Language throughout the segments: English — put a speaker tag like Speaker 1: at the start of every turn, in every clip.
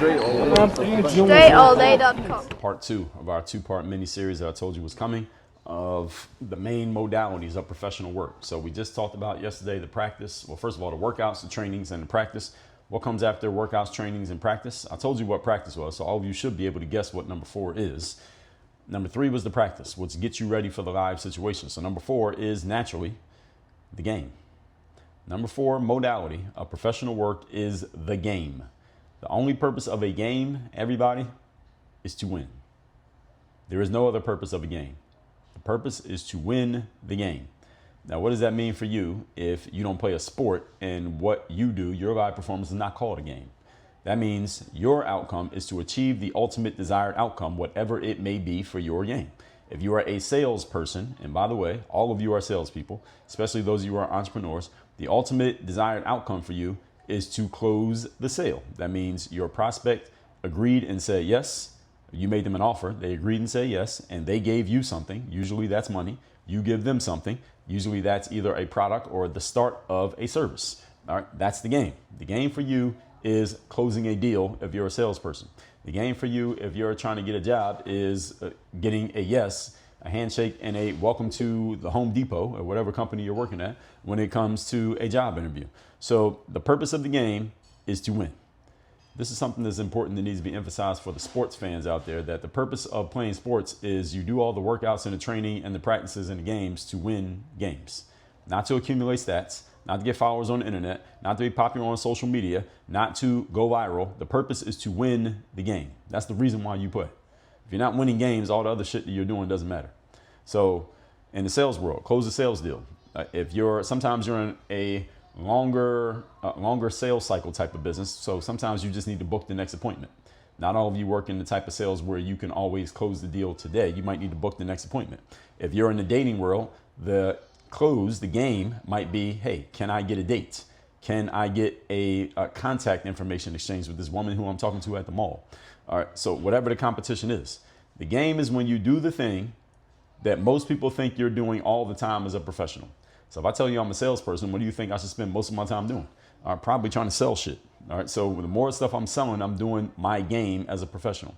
Speaker 1: StraightallDay.com.
Speaker 2: Part 2 of our 2-part mini-series that I told you was coming of the main modalities of professional work. So we just talked about yesterday the practice. Well, first of all, the workouts, the trainings, and the practice. What comes after workouts, trainings, and practice? I told you what practice was, so all of you should be able to guess what number 4 is. Number 3 was the practice, which gets you ready for the live situation. So number 4 is naturally the game. Number 4 modality of professional work is the game. The only purpose of a game, everybody, is to win. There is no other purpose of a game. The purpose is to win the game. Now, what does that mean for you if you don't play a sport and what you do, your live performance, is not called a game? That means your outcome is to achieve the ultimate desired outcome, whatever it may be for your game. If you are a salesperson, and by the way, all of you are salespeople, especially those of you who are entrepreneurs, the ultimate desired outcome for you is to close the sale. That means your prospect agreed and said yes. You made them an offer. They agreed and said yes, and they gave you something. Usually that's money. You give them something. Usually that's either a product or the start of a service. All right, that's the game. The game for you is closing a deal if you're a salesperson. The game for you if you're trying to get a job is getting a yes, a handshake, and a welcome to the Home Depot or whatever company you're working at when it comes to a job interview. So the purpose of the game is to win. This is something that's important that needs to be emphasized for the sports fans out there, that the purpose of playing sports is you do all the workouts and the training and the practices and the games to win games, not to accumulate stats, not to get followers on the internet, not to be popular on social media, not to go viral. The purpose is to win the game. That's the reason why you play. If you're not winning games, all the other shit that you're doing doesn't matter. So in the sales world, close a sales deal. Sometimes you're in a longer sales cycle type of business. So sometimes you just need to book the next appointment. Not all of you work in the type of sales where you can always close the deal today. You might need to book the next appointment. If you're in the dating world, the game might be, hey, can I get a date? Can I get a contact information exchange with this woman who I'm talking to at the mall? All right. So whatever the competition is, the game is when you do the thing that most people think you're doing all the time as a professional. So if I tell you I'm a salesperson, what do you think I should spend most of my time doing? Probably trying to sell shit. All right. So the more stuff I'm selling, I'm doing my game as a professional.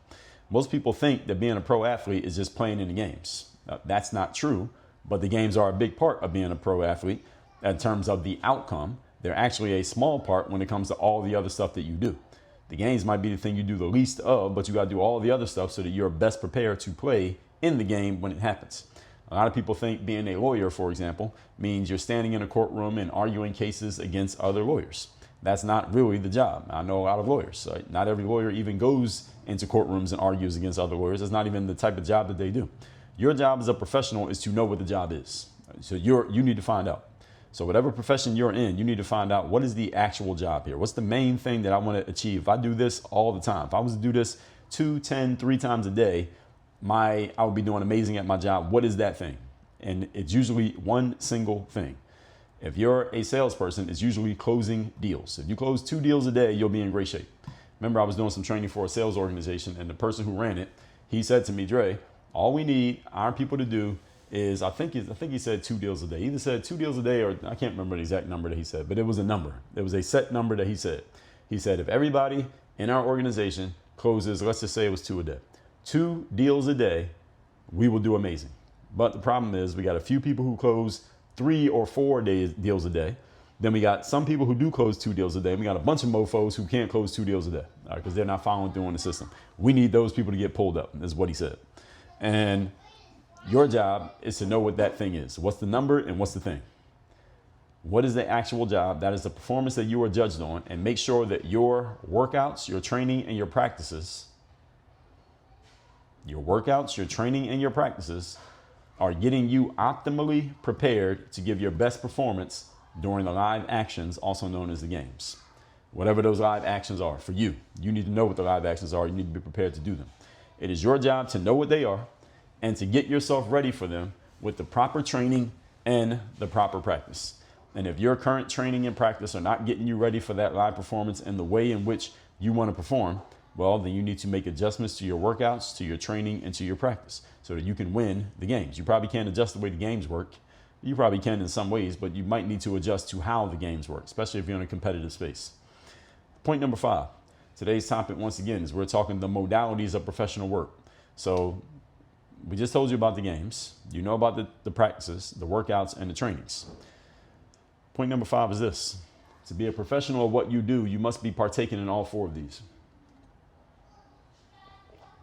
Speaker 2: Most people think that being a pro athlete is just playing in the games. That's not true, but the games are a big part of being a pro athlete in terms of the outcome. They're actually a small part when it comes to all the other stuff that you do. The games might be the thing you do the least of, but you got to do all the other stuff so that you're best prepared to play in the game when it happens. A lot of people think being a lawyer, for example, means you're standing in a courtroom and arguing cases against other lawyers. That's not really the job. I know a lot of lawyers. Right? Not every lawyer even goes into courtrooms and argues against other lawyers. That's not even the type of job that they do. Your job as a professional is to know what the job is. So you need to find out. So whatever profession you're in, you need to find out what is the actual job here. What's the main thing that I want to achieve? If I do this all the time, if I was to do this 2, 10, 3 times a day, I would be doing amazing at my job. What is that thing? And it's usually one single thing. If you're a salesperson, it's usually closing deals. If you close 2 deals a day, you'll be in great shape. Remember, I was doing some training for a sales organization, and the person who ran it, he said to me, Dre, all we need our people to do is, I think he said 2 deals a day. He either said 2 deals a day, or I can't remember the exact number that he said, but it was a number. It was a set number that he said. He said, if everybody in our organization closes, let's just say it was 2 a day, 2 deals a day, we will do amazing. But the problem is we got a few people who close 3 or 4 deals a day. Then we got some people who do close 2 deals a day. We got a bunch of mofos who can't close 2 deals a day because they're not following through on the system. We need those people to get pulled up, is what he said. And your job is to know what that thing is. What's the number and what's the thing? What is the actual job? That is the performance that you are judged on, and make sure that your workouts, your training, and your practices are getting you optimally prepared to give your best performance during the live actions, also known as the games. Whatever those live actions are for you, you need to know what the live actions are. You need to be prepared to do them. It is your job to know what they are and to get yourself ready for them with the proper training and the proper practice. And if your current training and practice are not getting you ready for that live performance in the way in which you want to perform, well, then you need to make adjustments to your workouts, to your training, and to your practice so that you can win the games. You probably can't adjust the way the games work. You probably can in some ways, but you might need to adjust to how the games work, especially if you're in a competitive space. Point number 5. Today's topic, once again, is we're talking the modalities of professional work. So we just told you about the games. You know about the practices, the workouts, and the trainings. Point number 5 is this. To be a professional of what you do, you must be partaking in all 4 of these.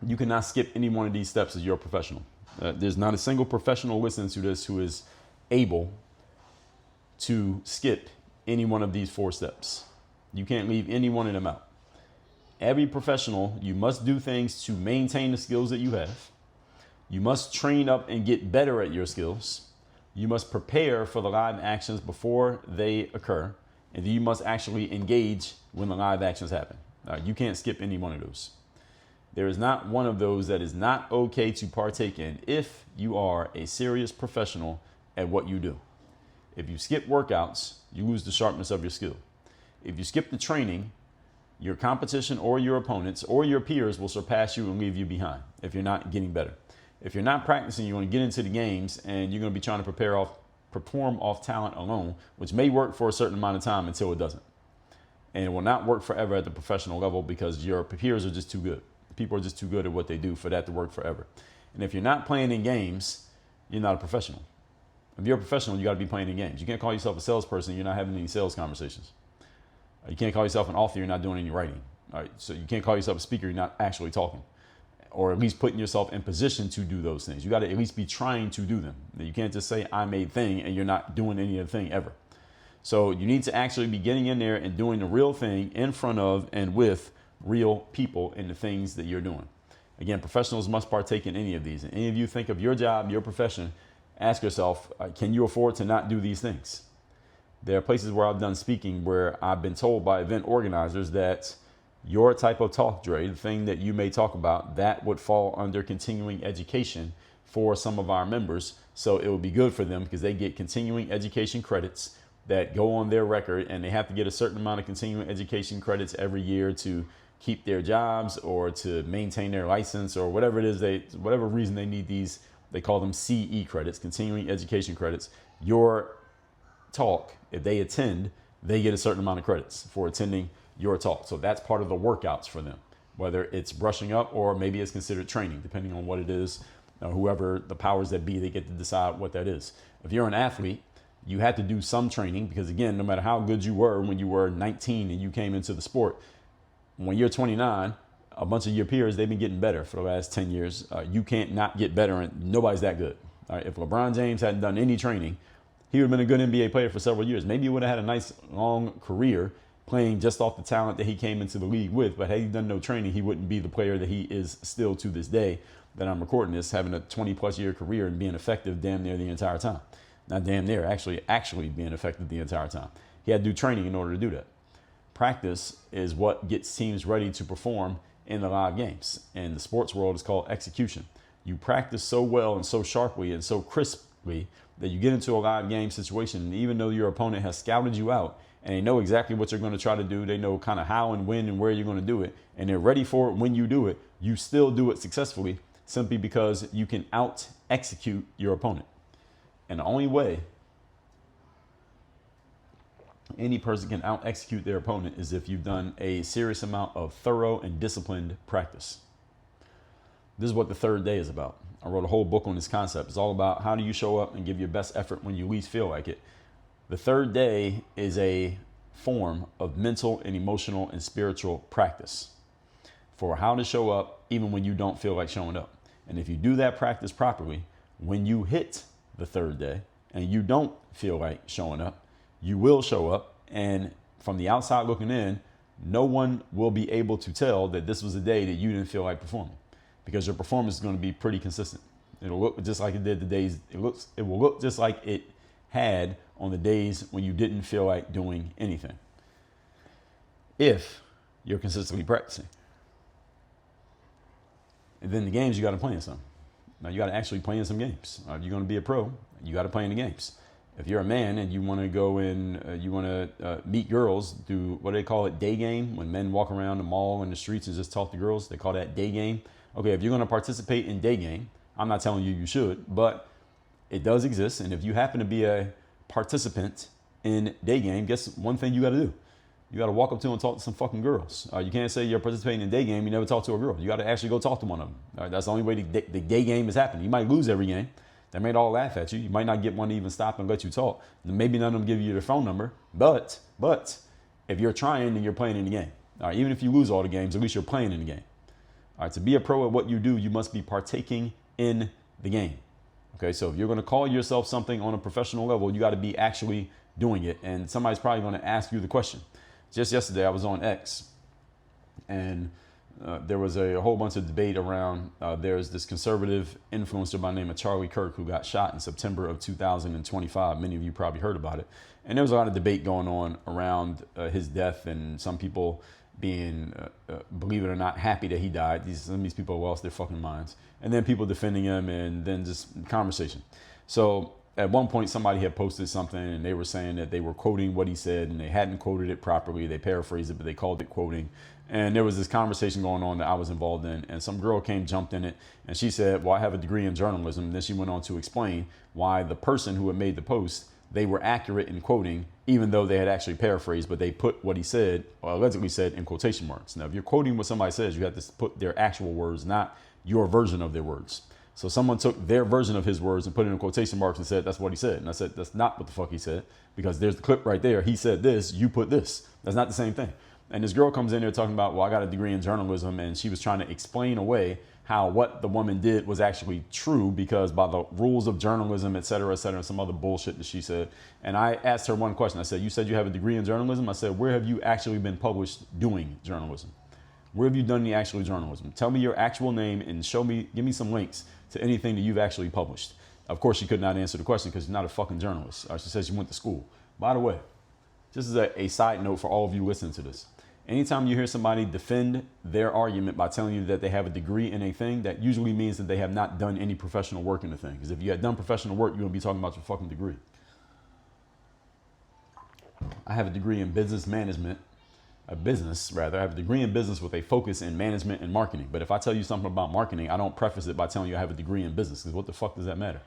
Speaker 2: You cannot skip any one of these steps as you're a professional. There's not a single professional listening to this who is able to skip any one of these 4 steps. You can't leave any one of them out. Every professional, you must do things to maintain the skills that you have. You must train up and get better at your skills. You must prepare for the live actions before they occur. And you must actually engage when the live actions happen. You can't skip any one of those. There is not one of those that is not okay to partake in if you are a serious professional at what you do. If you skip workouts, you lose the sharpness of your skill. If you skip the training, your competition or your opponents or your peers will surpass you and leave you behind if you're not getting better. If you're not practicing, you're going to get into the games and you're going to be trying to perform off talent alone, which may work for a certain amount of time until it doesn't. And it will not work forever at the professional level because your peers are just too good. People are just too good at what they do for that to work forever. And if you're not playing in games, you're not a professional. If you're a professional, you got to be playing in games. You can't call yourself a salesperson. You're not having any sales conversations. You can't call yourself an author. You're not doing any writing. All right. So you can't call yourself a speaker. You're not actually talking, or at least putting yourself in position to do those things. You got to at least be trying to do them. You can't just say I'm a thing and you're not doing any other thing ever. So you need to actually be getting in there and doing the real thing in front of and with real people in the things that you're doing. Again, professionals must partake in any of these. And any of you think of your job, your profession, ask yourself, can you afford to not do these things? There are places where I've done speaking where I've been told by event organizers that your type of talk, Dre, the thing that you may talk about, that would fall under continuing education for some of our members. So it would be good for them because they get continuing education credits that go on their record, and they have to get a certain amount of continuing education credits every year to keep their jobs or to maintain their license or whatever it is, whatever reason they need these. They call them CE credits, continuing education credits. Your talk, if they attend, they get a certain amount of credits for attending your talk. So that's part of the workouts for them, whether it's brushing up or maybe it's considered training, depending on what it is. Whoever the powers that be, they get to decide what that is. If you're an athlete, you had to do some training because, again, no matter how good you were when you were 19 and you came into the sport, when you're 29, a bunch of your peers, they've been getting better for the last 10 years. You can't not get better, and nobody's that good. All right, if LeBron James hadn't done any training, he would have been a good NBA player for several years. Maybe he would have had a nice long career playing just off the talent that he came into the league with. But had he done no training, he wouldn't be the player that he is still to this day that I'm recording this, having a 20-plus year career and being effective damn near the entire time. Not damn near, actually being effective the entire time. He had to do training in order to do that. Practice is what gets teams ready to perform in the live games. In the sports world, it's called execution. You practice so well and so sharply and so crisply that you get into a live game situation, and even though your opponent has scouted you out and they know exactly what you're going to try to do, they know kind of how and when and where you're going to do it, and they're ready for it when you do it, you still do it successfully simply because you can out-execute your opponent. And the only way any person can out-execute their opponent is if you've done a serious amount of thorough and disciplined practice. This is what the third day is about. I wrote a whole book on this concept. It's all about how do you show up and give your best effort when you least feel like it. The third day is a form of mental and emotional and spiritual practice for how to show up even when you don't feel like showing up. And if you do that practice properly, when you hit the third day and you don't feel like showing up, you will show up. And from the outside looking in, no one will be able to tell that this was a day that you didn't feel like performing, because your performance is going to be pretty consistent. It'll look just like it did the days. It will look just like it had on the days when you didn't feel like doing anything, if you're consistently practicing. And then the games, you got to play in some. Now you got to actually play in some games. If you're going to be a pro, you got to play in the games. If you're a man and you want to go in, you want to meet girls, do what do they call it, day game? When men walk around the mall and the streets and just talk to girls, they call that day game. Okay, if you're going to participate in day game, I'm not telling you you should, but it does exist. And if you happen to be a participant in day game, guess one thing you got to do? You got to walk up to and talk to some fucking girls. You can't say you're participating in a day game, you never talk to a girl. You got to actually go talk to one of them. All right, that's the only way the gay game is happening. You might lose every game. They might all laugh at you. You might not get one to even stop and let you talk. Maybe none of them give you their phone number. But if you're trying, then you're playing in the game. All right, even if you lose all the games, at least you're playing in the game. All right, to be a pro at what you do, you must be partaking in the game. Okay, so if you're going to call yourself something on a professional level, you got to be actually doing it. And somebody's probably going to ask you the question. Just yesterday, I was on X, and there was a whole bunch of debate around, there's this conservative influencer by the name of Charlie Kirk who got shot in September of 2025. Many of you probably heard about it. And there was a lot of debate going on around his death, and some people being, believe it or not, happy that he died. Some of these people lost their fucking minds. And then people defending him, and then just conversation. So at one point, somebody had posted something, and they were saying that they were quoting what he said, and they hadn't quoted it properly. They paraphrased it, but they called it quoting. And there was this conversation going on that I was involved in, and some girl jumped in it, and she said, well, I have a degree in journalism. And then she went on to explain why the person who had made the post, they were accurate in quoting, even though they had actually paraphrased, but they put what he said, or allegedly said, in quotation marks. Now, if you're quoting what somebody says, you have to put their actual words, not your version of their words. So someone took their version of his words and put it in quotation marks and said, that's what he said. And I said, that's not what the fuck he said, because there's the clip right there. He said this, you put this. That's not the same thing. And this girl comes in there talking about, well, I got a degree in journalism. And she was trying to explain away how what the woman did was actually true, because by the rules of journalism, et cetera, some other bullshit that she said. And I asked her one question. I said, you said you have a degree in journalism. I said, where have you actually been published doing journalism? Where have you done the actual journalism? Tell me your actual name and give me some links to anything that you've actually published. Of course, she could not answer the question because she's not a fucking journalist. She said she went to school. By the way, just as a side note for all of you listening to this, anytime you hear somebody defend their argument by telling you that they have a degree in a thing, that usually means that they have not done any professional work in the thing. Because if you had done professional work, you wouldn't be talking about your fucking degree. I have a degree in business management. I have a degree in business with a focus in management and marketing. But if I tell you something about marketing, I don't preface it by telling you I have a degree in business, because what the fuck does that matter?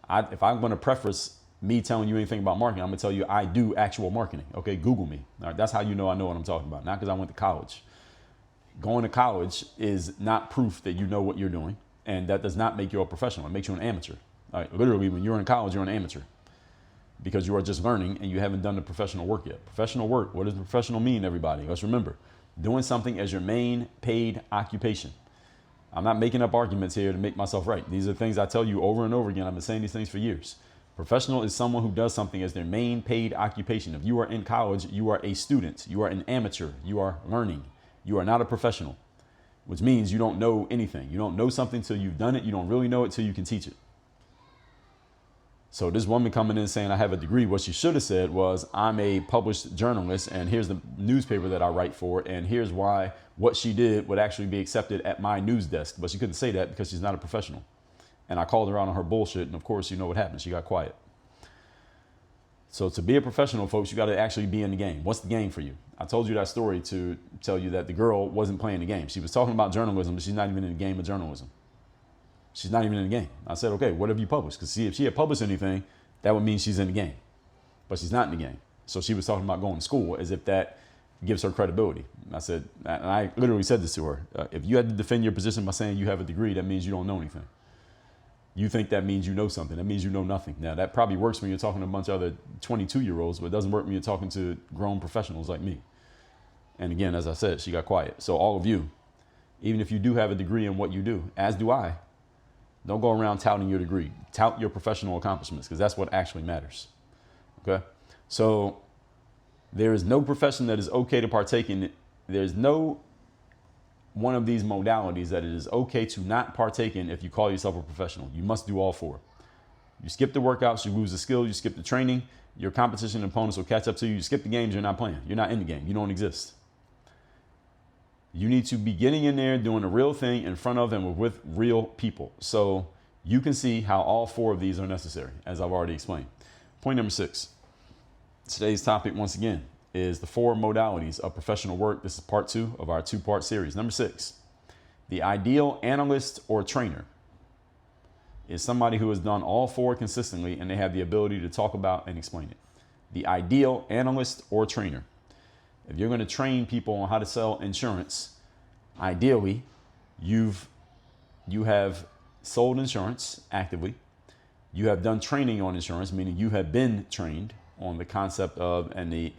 Speaker 2: If I'm going to preface me telling you anything about marketing, I'm going to tell you I do actual marketing. Okay, Google me. All right, that's how you know I know what I'm talking about. Not because I went to college. Going to college is not proof that you know what you're doing, and that does not make you a professional. It makes you an amateur. All right, literally, when you're in college, you're an amateur, because you are just learning and you haven't done the professional work yet. Professional work, what does professional mean, everybody? Let's remember, doing something as your main paid occupation. I'm not making up arguments here to make myself right. These are things I tell you over and over again. I've been saying these things for years. Professional is someone who does something as their main paid occupation. If you are in college, you are a student. You are an amateur. You are learning. You are not a professional, which means you don't know anything. You don't know something till you've done it. You don't really know it till you can teach it. So this woman coming in saying I have a degree, what she should have said was, I'm a published journalist, and here's the newspaper that I write for, and here's why what she did would actually be accepted at my news desk. But she couldn't say that because she's not a professional. And I called her out on her bullshit, and of course, you know what happened. She got quiet. So to be a professional, folks, you got to actually be in the game. What's the game for you? I told you that story to tell you that the girl wasn't playing the game. She was talking about journalism, but she's not even in the game of journalism. She's not even in the game. I said, okay, what have you published? Because see, if she had published anything, that would mean she's in the game. But she's not in the game. So she was talking about going to school as if that gives her credibility. I said, and I literally said this to her. If you had to defend your position by saying you have a degree, that means you don't know anything. You think that means you know something. That means you know nothing. Now, that probably works when you're talking to a bunch of other 22-year-olds, but it doesn't work when you're talking to grown professionals like me. And again, as I said, she got quiet. So all of you, even if you do have a degree in what you do, as do I, don't go around touting your degree. Tout your professional accomplishments, because that's what actually matters. Okay? So there is no profession that is okay to partake in. There's no one of these modalities that it is okay to not partake in if you call yourself a professional. You must do all four. You skip the workouts, you lose the skill. You skip the training, your competition opponents will catch up to you. You skip the games, you're not playing. You're not in the game. You don't exist. You need to be getting in there, doing a real thing in front of and with real people. So you can see how all four of these are necessary, as I've already explained. Point number 6. Today's topic, once again, is the 4 modalities of professional work. This is part 2 of our 2-part series. Number 6, the ideal analyst or trainer is somebody who has done all 4 consistently and they have the ability to talk about and explain it. The ideal analyst or trainer. If you're going to train people on how to sell insurance, ideally, you have sold insurance actively. You have done training on insurance, meaning you have been trained on the concept of and the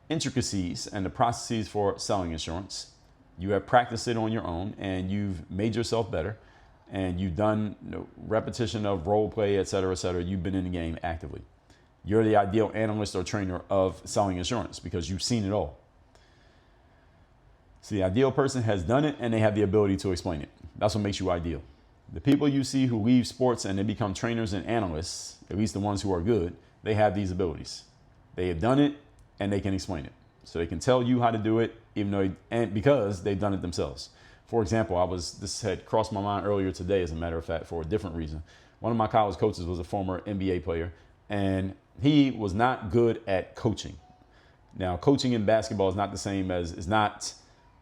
Speaker 2: intricacies and the processes for selling insurance. You have practiced it on your own and you've made yourself better, and you've done repetition of role play, et cetera, et cetera. You've been in the game actively. You're the ideal analyst or trainer of selling insurance because you've seen it all. So the ideal person has done it and they have the ability to explain it. That's what makes you ideal. The people you see who leave sports and they become trainers and analysts, at least the ones who are good, they have these abilities. They have done it and they can explain it. So they can tell you how to do it, even though, and because they've done it themselves. For example, this had crossed my mind earlier today, as a matter of fact, for a different reason. One of my college coaches was a former NBA player, and he was not good at coaching. Now, coaching in basketball is not the same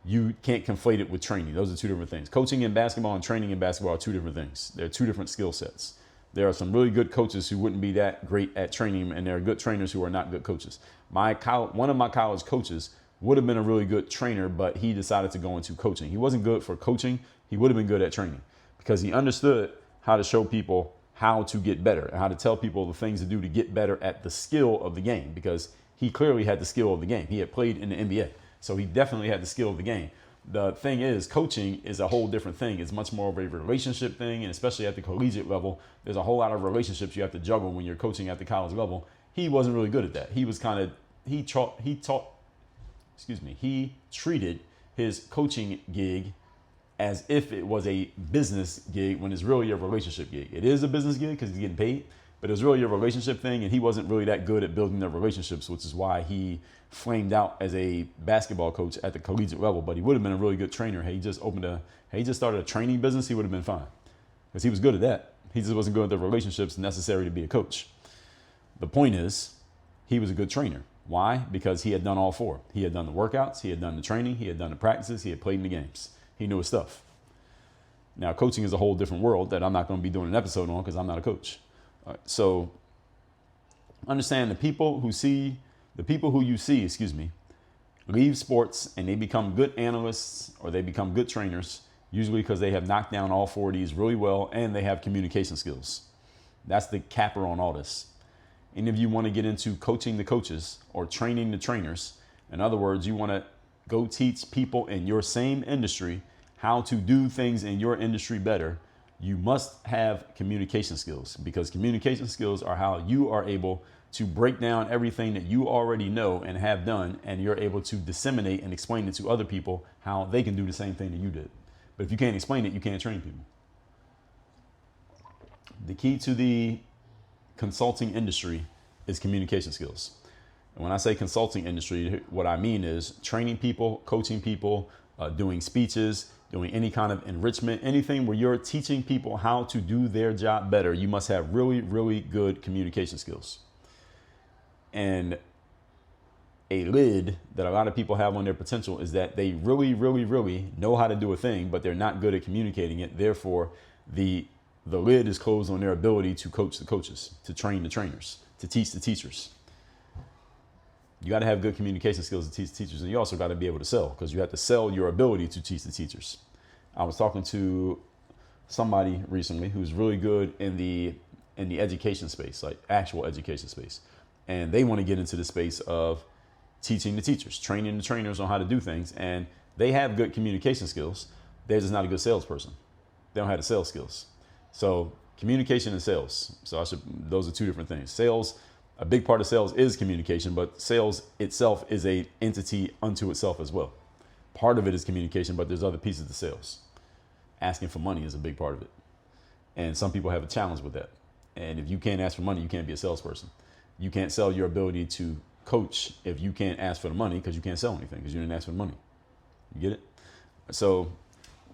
Speaker 2: you can't conflate it with training. Those are two different things. Coaching in basketball and training in basketball are two different things. They're two different skill sets. There are some really good coaches who wouldn't be that great at training, and there are good trainers who are not good coaches. One of my college coaches would have been a really good trainer, but he decided to go into coaching. He wasn't good for coaching. He would have been good at training because he understood how to show people how to get better and how to tell people the things to do to get better at the skill of the game, because he clearly had the skill of the game. He had played in the NBA, so he definitely had the skill of the game. The thing is, coaching is a whole different thing. It's much more of a relationship thing, and especially at the collegiate level, there's a whole lot of relationships you have to juggle when you're coaching at the college level. He wasn't really good at that. He treated his coaching gig as if it was a business gig when it's really a relationship gig. It is a business gig because he's getting paid, but it was really a relationship thing, and he wasn't really that good at building their relationships, which is why he flamed out as a basketball coach at the collegiate level. But he would have been a really good trainer. He just started a training business, he would have been fine because he was good at that. He just wasn't good at the relationships necessary to be a coach. The point is, he was a good trainer. Why? Because he had done all four. He had done the workouts, he had done the training, he had done the practices, he had played in the games. He knew his stuff. Now, coaching is a whole different world that I'm not going to be doing an episode on because I'm not a coach. All right, so understand the people who you see, leave sports and they become good analysts or they become good trainers, usually because they have knocked down all four of these really well and they have communication skills. That's the capper on all this. Any of you want to get into coaching the coaches or training the trainers? In other words, you want to go teach people in your same industry how to do things in your industry better. You must have communication skills, because communication skills are how you are able to break down everything that you already know and have done, and you're able to disseminate and explain it to other people how they can do the same thing that you did. But if you can't explain it, you can't train people. The key to the consulting industry is communication skills. And when I say consulting industry, what I mean is training people, coaching people, doing speeches, doing any kind of enrichment, anything where you're teaching people how to do their job better. You must have really, really good communication skills. And a lid that a lot of people have on their potential is that they really, really, really know how to do a thing, but they're not good at communicating it. Therefore, the lid is closed on their ability to coach the coaches, to train the trainers, to teach the teachers. You got to have good communication skills to teach the teachers, and you also got to be able to sell, because you have to sell your ability to teach the teachers. I was talking to somebody recently who's really good in the education space, like actual education space, and they want to get into the space of teaching the teachers, training the trainers on how to do things, and they have good communication skills. They're just not a good salesperson. They don't have the sales skills. So communication and sales. Those are two different things. Sales, a big part of sales is communication, but sales itself is an entity unto itself as well. Part of it is communication, but there's other pieces to sales. Asking for money is a big part of it. And some people have a challenge with that. And if you can't ask for money, you can't be a salesperson. You can't sell your ability to coach if you can't ask for the money, because you can't sell anything because you didn't ask for the money. You get it? So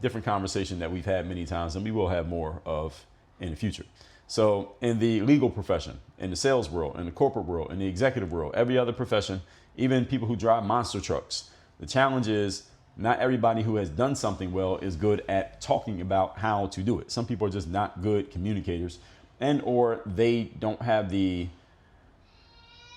Speaker 2: different conversation that we've had many times, and we will have more of in the future. So in the legal profession, in the sales world, in the corporate world, in the executive world, every other profession, even people who drive monster trucks, the challenge is not everybody who has done something well is good at talking about how to do it. Some people are just not good communicators, and or they don't have the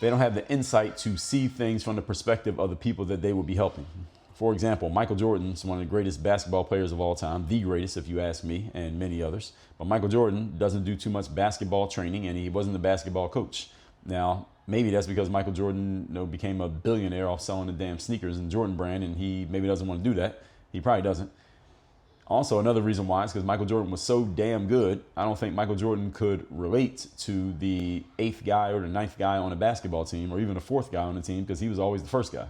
Speaker 2: they don't have the insight to see things from the perspective of the people that they will be helping. For example, Michael Jordan's one of the greatest basketball players of all time, the greatest if you ask me, and many others. But Michael Jordan doesn't do too much basketball training, and he wasn't a basketball coach. Now, maybe that's because Michael Jordan became a billionaire off selling the damn sneakers and Jordan brand, and he maybe doesn't want to do that. He probably doesn't. Also, another reason why is because Michael Jordan was so damn good, I don't think Michael Jordan could relate to the 8th guy or the 9th guy on a basketball team, or even the 4th guy on the team, because he was always the first guy.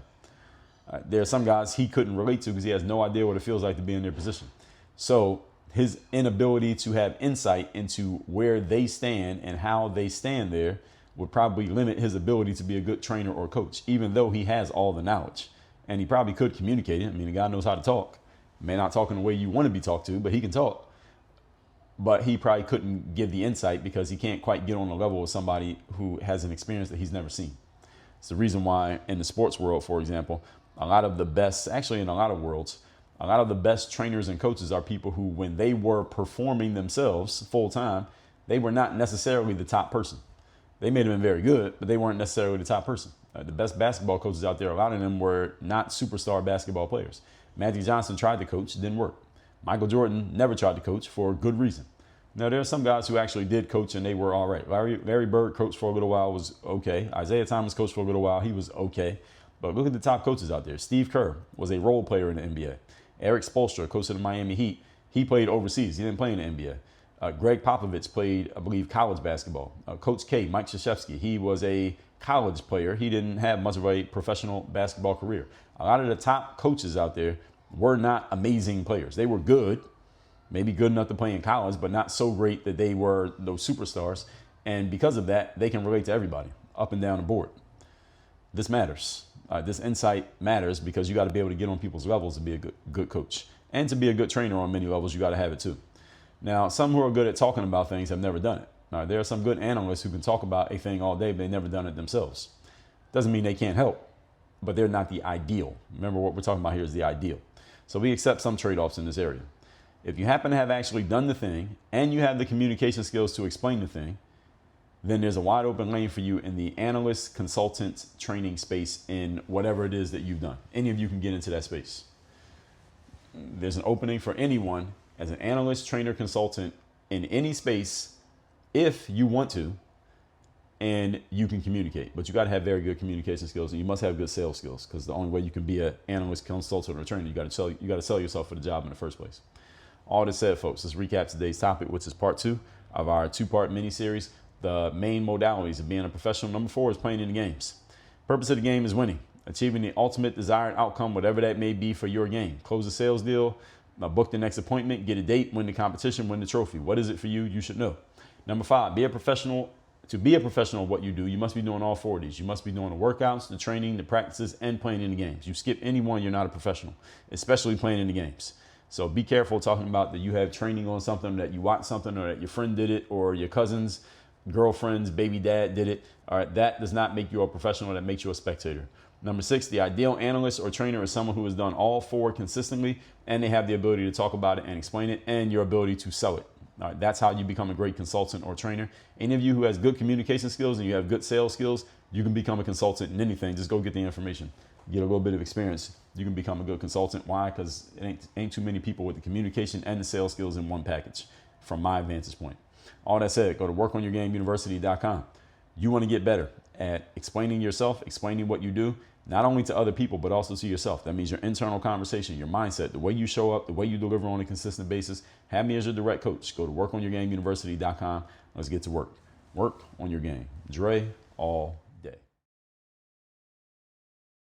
Speaker 2: There are some guys he couldn't relate to because he has no idea what it feels like to be in their position. So his inability to have insight into where they stand and how they stand there would probably limit his ability to be a good trainer or coach, even though he has all the knowledge. And he probably could communicate it. I mean, the guy knows how to talk. May not talk in the way you want to be talked to, but he can talk. But he probably couldn't give the insight because he can't quite get on the level of somebody who has an experience that he's never seen. It's the reason why in the sports world, for example, a lot of the best, actually in a lot of worlds, a lot of the best trainers and coaches are people who, when they were performing themselves full time, they were not necessarily the top person. They may have been very good, but they weren't necessarily the top person. The best basketball coaches out there, a lot of them were not superstar basketball players. Magic Johnson tried to coach, didn't work. Michael Jordan never tried to coach for a good reason. Now, there are some guys who actually did coach and they were all right. Larry Bird coached for a little while, was okay. Isaiah Thomas coached for a little while, he was okay. But look at the top coaches out there. Steve Kerr was a role player in the NBA. Eric Spoelstra, coach of the Miami Heat, he played overseas. He didn't play in the NBA. Greg Popovich played, I believe, college basketball. Coach K, Mike Krzyzewski, he was a college player. He didn't have much of a professional basketball career. A lot of the top coaches out there were not amazing players. They were good, maybe good enough to play in college, but not so great that they were those superstars. And because of that, they can relate to everybody up and down the board. This matters. This insight matters because you got to be able to get on people's levels to be a good coach. And to be a good trainer on many levels, you got to have it too. Now, some who are good at talking about things have never done it. There are some good analysts who can talk about a thing all day, but they've never done it themselves. Doesn't mean they can't help, but they're not the ideal. Remember, what we're talking about here is the ideal. So we accept some trade-offs in this area. If you happen to have actually done the thing and you have the communication skills to explain the thing, then there's a wide open lane for you in the analyst, consultant, training space in whatever it is that you've done. Any of you can get into that space. There's an opening for anyone as an analyst, trainer, consultant in any space if you want to, and you can communicate. But you got to have very good communication skills, and you must have good sales skills, because the only way you can be an analyst, consultant, or trainer, you got to sell yourself for the job in the first place. All this said, folks, let's recap today's topic, which is part 2 of our 2-part mini-series. The main modalities of being a professional. Number 4 is playing in the games. Purpose of the game is winning, achieving the ultimate desired outcome, whatever that may be for your game. Close a sales deal, book the next appointment, get a date, win the competition, win the trophy. What is it for you? You should know. Number 5, be a professional. To be a professional at what you do, you must be doing all 4 of these. You must be doing the workouts, the training, the practices, and playing in the games. You skip any one, you're not a professional, especially playing in the games. So be careful talking about that you have training on something, that you watch something, or that your friend did it, or your cousin's girlfriend's baby dad did it. All right, that does not make you a professional. That makes you a spectator. Number 6, the ideal analyst or trainer is someone who has done all 4 consistently, and they have the ability to talk about it and explain it, and your ability to sell it. All right, that's how you become a great consultant or trainer. Any of you who has good communication skills and you have good sales skills, you can become a consultant in anything. Just go get the information, get a little bit of experience. You can become a good consultant. Why? Because it ain't too many people with the communication and the sales skills in one package, from my vantage point. All that said, go to workonyourgameuniversity.com. You want to get better at explaining yourself, explaining what you do, not only to other people, but also to yourself. That means your internal conversation, your mindset, the way you show up, the way you deliver on a consistent basis. Have me as your direct coach. Go to workonyourgameuniversity.com. Let's get to work. Work on your game. Dre, all